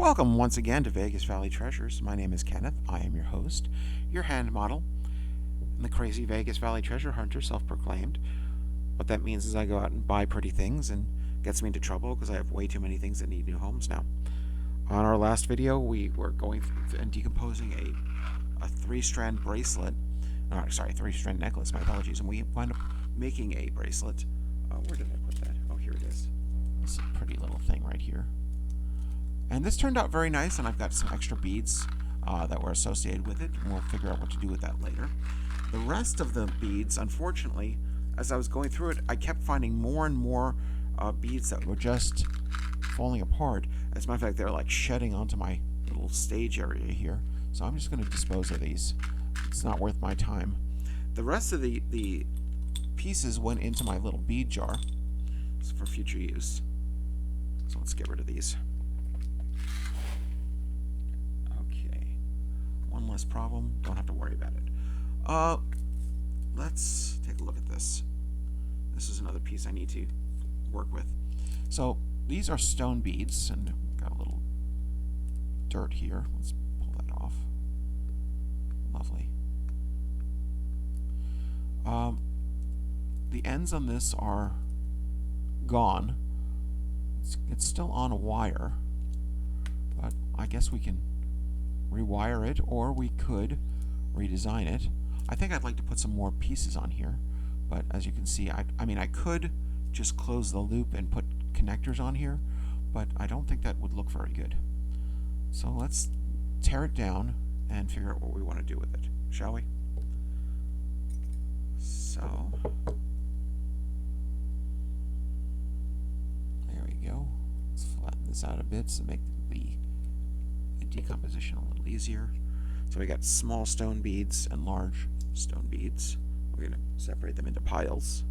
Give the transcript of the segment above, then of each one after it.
Welcome once again to Vegas Valley Treasures. My name is Kenneth. I am your host, your hand model, and the crazy Vegas Valley treasure hunter, self-proclaimed. What that means is I go out and buy pretty things and gets me into trouble because I have way too many things that need new homes now. On our last video, we were going and decomposing a three-strand bracelet. Three-strand necklace. My apologies. And we wound up making a bracelet. Where did I put that? Oh, here it is. It's a pretty little thing right here. And this turned out very nice, and I've got some extra beads that were associated with it, and we'll figure out what to do with that later. The rest of the beads, unfortunately, as I was going through it, I kept finding more and more beads that were just falling apart. As a matter of fact, they're like shedding onto my little stage area here. So I'm just going to dispose of these. It's not worth my time. The rest of the pieces went into my little bead jar for future use. So let's get rid of these. One less problem, don't have to worry about it. Let's take a look at this. This is another piece I need to work with. So these are stone beads, and got a little dirt here. Let's pull that off. Lovely. The ends on this are gone. It's still on a wire, but I guess we can rewire it, or we could redesign it. I think I'd like to put some more pieces on here, but as you can see, I mean I could just close the loop and put connectors on here, but I don't think that would look very good. So let's tear it down and figure out what we want to do with it, shall we? So there we go. Let's flatten this out a bit to make the decomposition a little easier. So we got small stone beads and large stone beads. We're going to separate them into piles.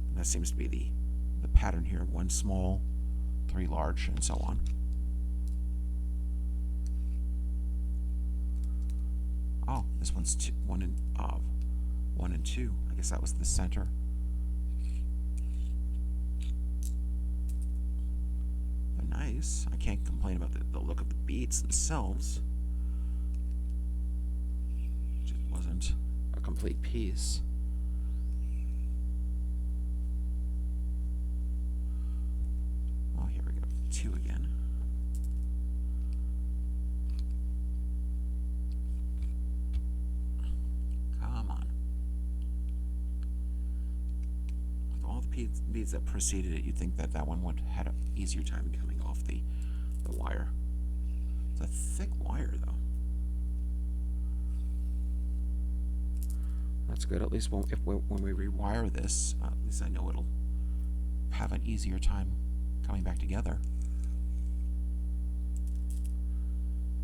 And that seems to be the pattern here. 1 small, 3 large, and so on. Oh, this one's 1 and 2. I guess that was the center. Nice. I can't complain about the look of the beads themselves. It just wasn't a complete piece. Oh, here we go. 2 again. Come on. With all the beads that preceded it, you'd think that that one would have had an easier time coming off the wire. It's a thick wire, though. That's good. At least when we rewire this, at least I know it'll have an easier time coming back together.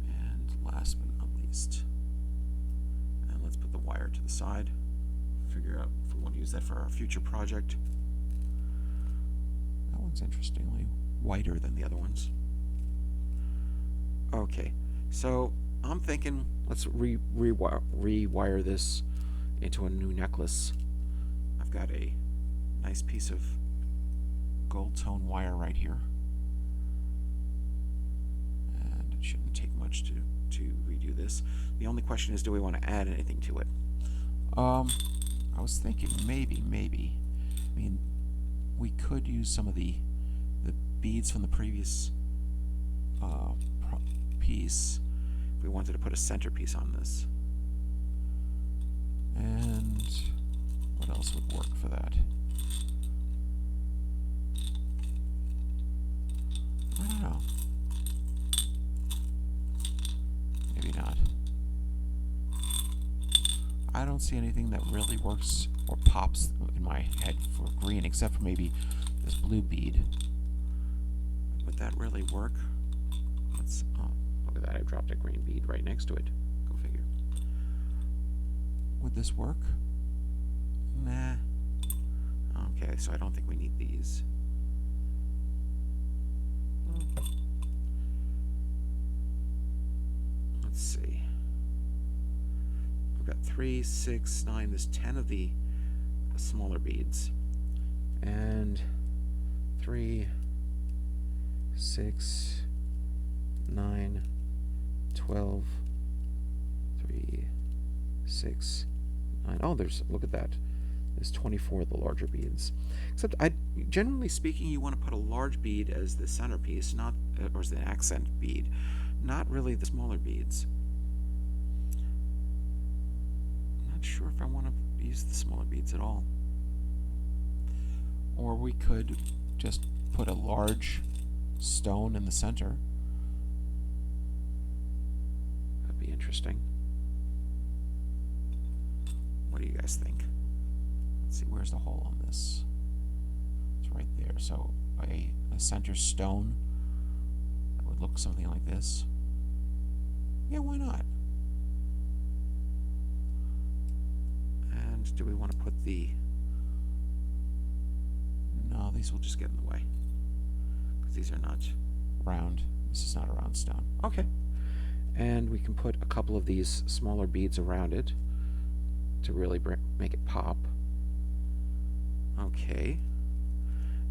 And last but not least, and let's put the wire to the side. Figure out if we want to use that for our future project. That one's interestingly whiter than the other ones. Okay, so I'm thinking let's rewire this into a new necklace. I've got a nice piece of gold tone wire right here, and it shouldn't take much to redo this. The only question is, do we want to add anything to it? I was thinking maybe. I mean, we could use some of the beads from the previous piece if we wanted to put a centerpiece on this. And what else would work for that? I don't know. Maybe not. I don't see anything that really works or pops in my head for green, except for maybe this blue bead. Would that really work? Oh, look at that, I dropped a green bead right next to it. Go figure. Would this work? Nah. Okay, so I don't think we need these. Let's see. We've got 3, 6, 9. There's 10 of the smaller beads. And 3, 6, 12, 3, 6, 9. Oh, look at that. There's 24 of the larger beads. Except, generally speaking, you want to put a large bead as the centerpiece, or as the accent bead, not really the smaller beads. I'm not sure if I want to use the smaller beads at all. Or we could just put a large stone in the center. That'd be interesting. What do you guys think? Let's see, where's the hole on this? It's right there. So a center stone that would look something like this. Yeah, why not? And do we want to put the... No, these will just get in the way, because these are not round. This is not a round stone. Okay. And we can put a couple of these smaller beads around it to really make it pop. Okay.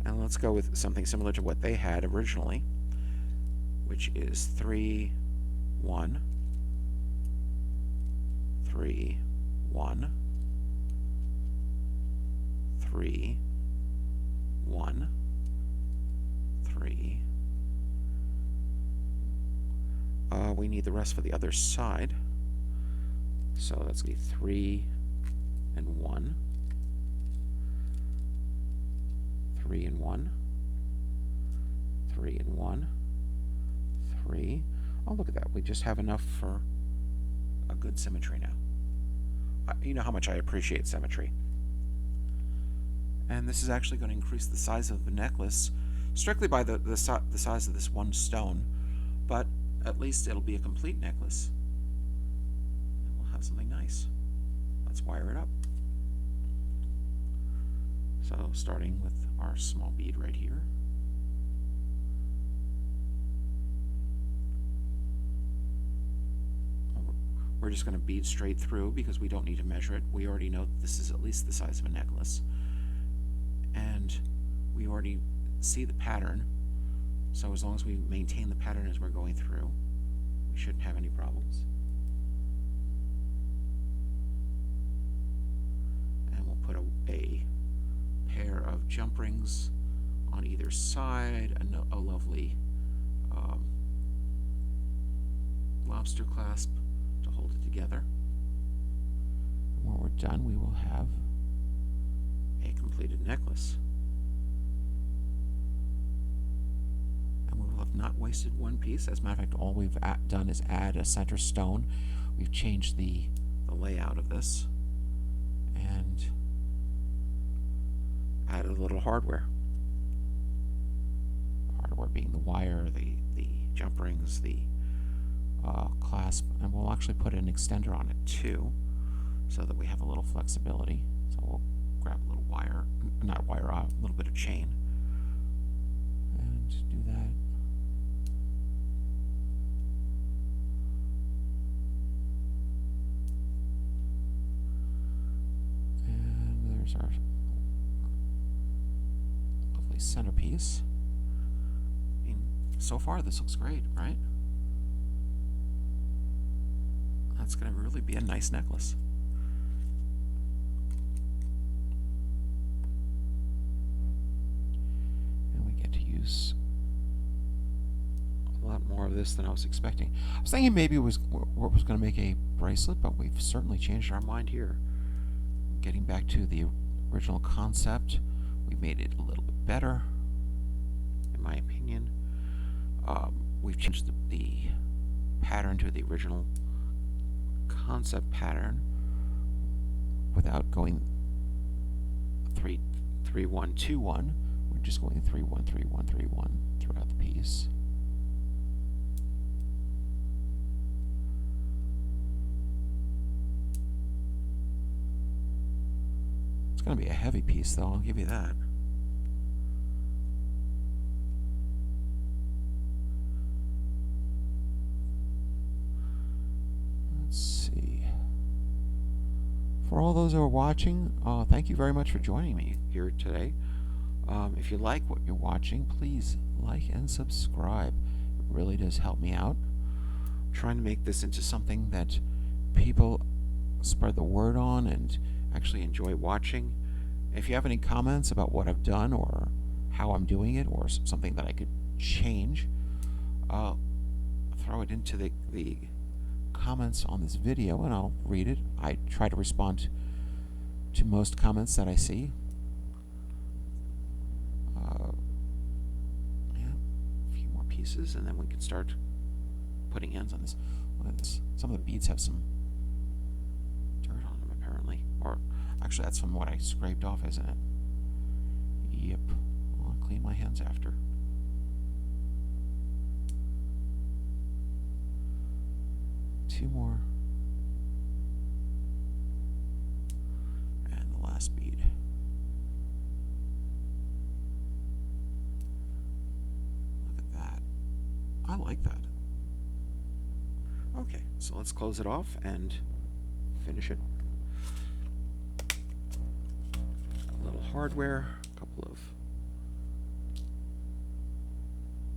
And let's go with something similar to what they had originally, which is 3, 1, 3, 1, 3, 1, 3. We need the rest for the other side. So that's going to be 3 and 1. 3 and 1. 3 and 1. 3. Oh, look at that. We just have enough for a good symmetry now. You know how much I appreciate symmetry. And this is actually going to increase the size of the necklace strictly by the size of this one stone, but at least it'll be a complete necklace. And we'll have something nice. Let's wire it up. So starting with our small bead right here. We're just going to bead straight through because we don't need to measure it. We already know that this is at least the size of a necklace. And we already see the pattern, so as long as we maintain the pattern as we're going through, we shouldn't have any problems. And we'll put a pair of jump rings on either side, a lovely lobster clasp to hold it together. And when we're done, we will have a completed necklace. And we will have not wasted one piece. As a matter of fact, all we've done is add a center stone. We've changed the layout of this and added a little hardware. Hardware being the wire, the jump rings, the clasp, and we'll actually put an extender on it too, so that we have a little flexibility. So we'll grab a little wire, not a wire, a little bit of chain, and do that. And there's our lovely centerpiece. I mean, so far this looks great, right? That's going to really be a nice necklace. And we get to use a lot more of this than I was expecting. I was thinking maybe it was going to make a bracelet, but we've certainly changed our mind here. Getting back to the original concept, we made it a little bit better, in my opinion. We've changed the pattern to the original concept pattern without going 3 3 1 2 1. We're just going 3 1 3 1 3 1 throughout the piece. It's going to be a heavy piece, though, I'll give you that. Let's see. For all those who are watching, thank you very much for joining me here today. If you like what you're watching, please like and subscribe. It really does help me out. trying to make this into something that people spread the word on and actually enjoy watching. If you have any comments about what I've done or how I'm doing it or something that I could change, throw it into the comments on this video and I'll read it. I try to respond to most comments that I see. Yeah, a few more pieces and then we can start putting ends on this. Look at this. Some of the beads have some dirt on them apparently. Or actually that's from what I scraped off, isn't it? Yep. Well, I'll clean my hands after. Two more. And the last bead. Look at that. I like that. Okay, so let's close it off and finish it. A little hardware, a couple of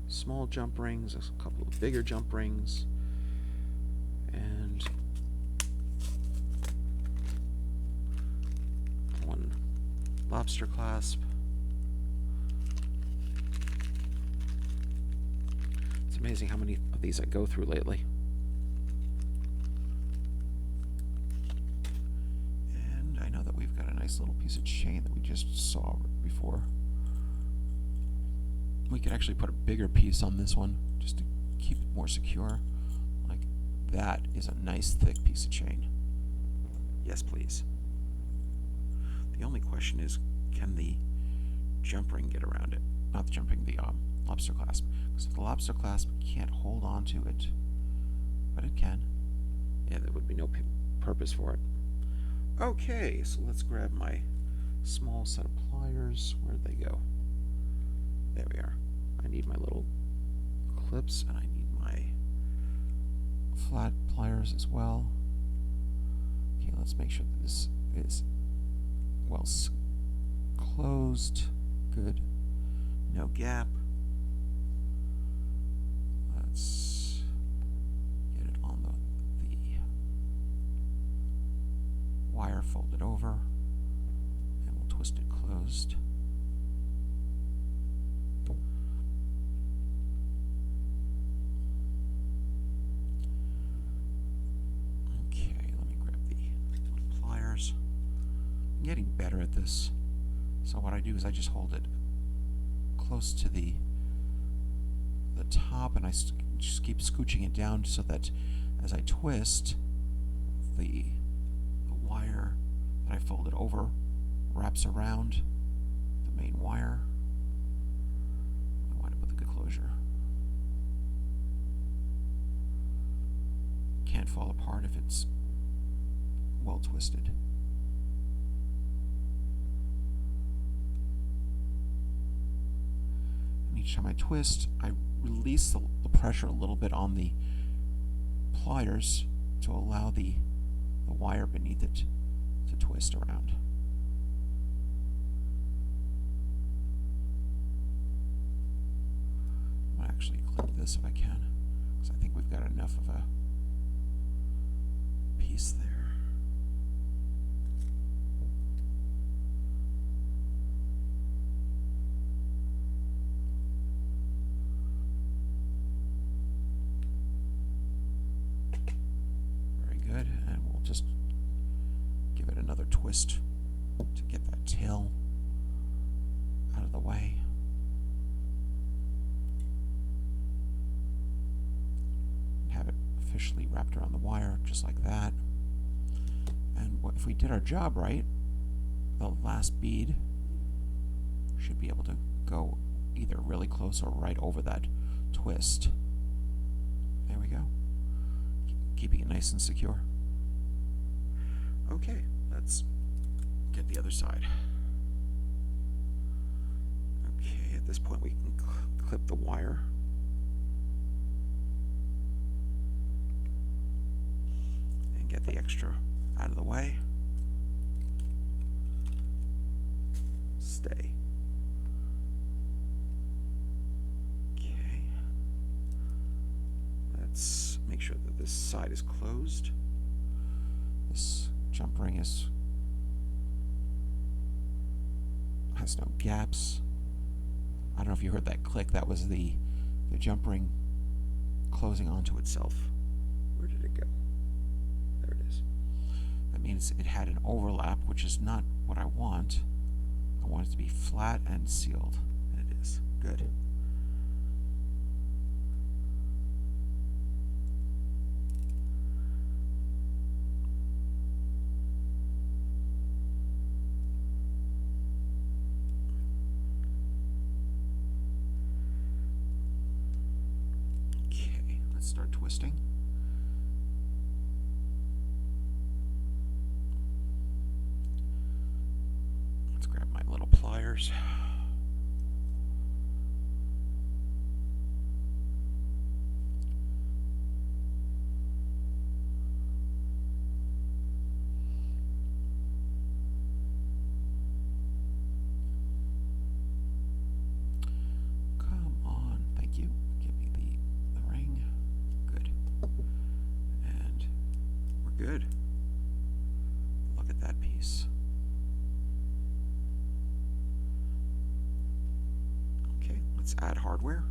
small jump rings, a couple of bigger jump rings, and one lobster clasp. It's amazing how many of these I go through lately. And I know that we've got a nice little piece of chain that we just saw before. We could actually put a bigger piece on this one just to keep it more secure. Like that is a nice thick piece of chain. Yes, please. The only question is, can the jump ring get around it? Not the jump ring, the lobster clasp. Because if the lobster clasp can't hold on to it, but it can, yeah, there would be no purpose for it. Okay, so let's grab my small set of pliers. Where'd they go? There we are. I need my little clips and I need my flat pliers as well. Okay, let's make sure that this is well closed. Good. No gap. Let's get it on the wire folded over and we'll twist it closed. I'm getting better at this. So what I do is I just hold it close to the top and I just keep scooching it down so that as I twist, the wire that I folded over wraps around the main wire. I wind up with a good closure. Can't fall apart if it's well twisted. Each time I twist, I release the pressure a little bit on the pliers to allow the wire beneath it to twist around. I'm going to actually clip this if I can, because I think we've got enough of a piece there. And we'll just give it another twist to get that tail out of the way. And have it officially wrapped around the wire just like that. And if we did our job right, the last bead should be able to go either really close or right over that twist. There we go. Keeping it nice and secure. Okay, let's get the other side. Okay, at this point we can clip the wire. And get the extra out of the way. Stay. Okay. Let's make sure that this side is closed. This jump ring has no gaps. I don't know if you heard that click. That was the jump ring closing onto itself. Where did it go? There it is. That means it had an overlap, which is not what I want. I want it to be flat and sealed, and it is. Good. Okay, let's start twisting. Let's grab my little pliers. Good. Look at that piece. Okay, let's add hardware.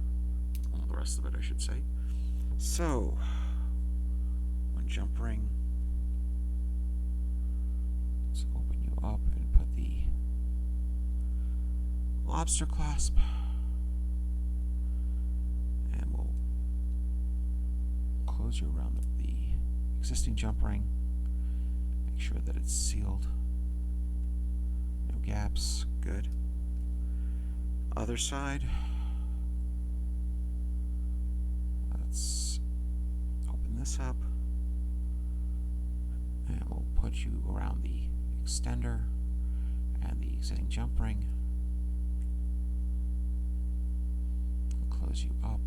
All the rest of it, I should say. So, one jump ring. Let's open you up and put the lobster clasp. And we'll close you around the existing jump ring. Make sure that it's sealed. No gaps. Good. Other side. Let's open this up. And we'll put you around the extender and the existing jump ring. We'll close you up.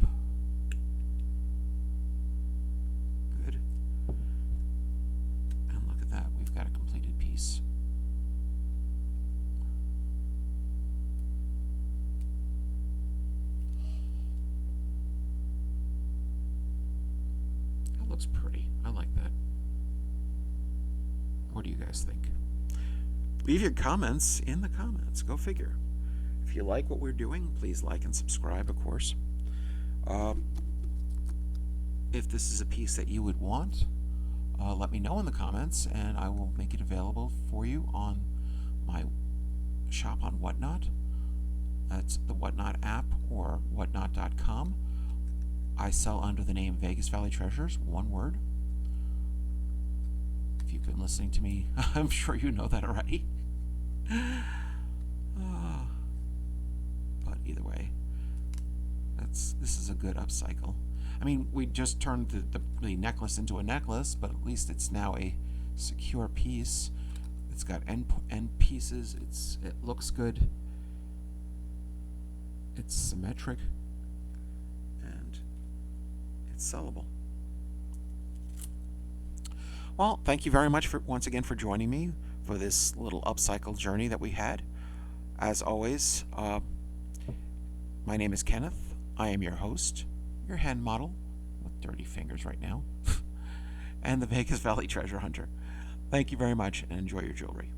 Got a completed piece. That looks pretty. I like that. What do you guys think? Leave your comments in the comments. Go figure. If you like what we're doing, please like and subscribe, of course. If this is a piece that you would want, let me know in the comments, and I will make it available for you on my shop on Whatnot. That's the Whatnot app or whatnot.com. I sell under the name VegasValleyTreasures, one word. If you've been listening to me, I'm sure you know that already. But either way, this is a good upcycle. I mean, we just turned the necklace into a necklace, but at least it's now a secure piece. It's got end pieces. It looks good. It's symmetric, and it's sellable. Well, thank you very much once again for joining me for this little upcycle journey that we had. As always, my name is Kenneth. I am your host, your hand model, with dirty fingers right now, and the Vegas Valley Treasure Hunter. Thank you very much, and enjoy your jewelry.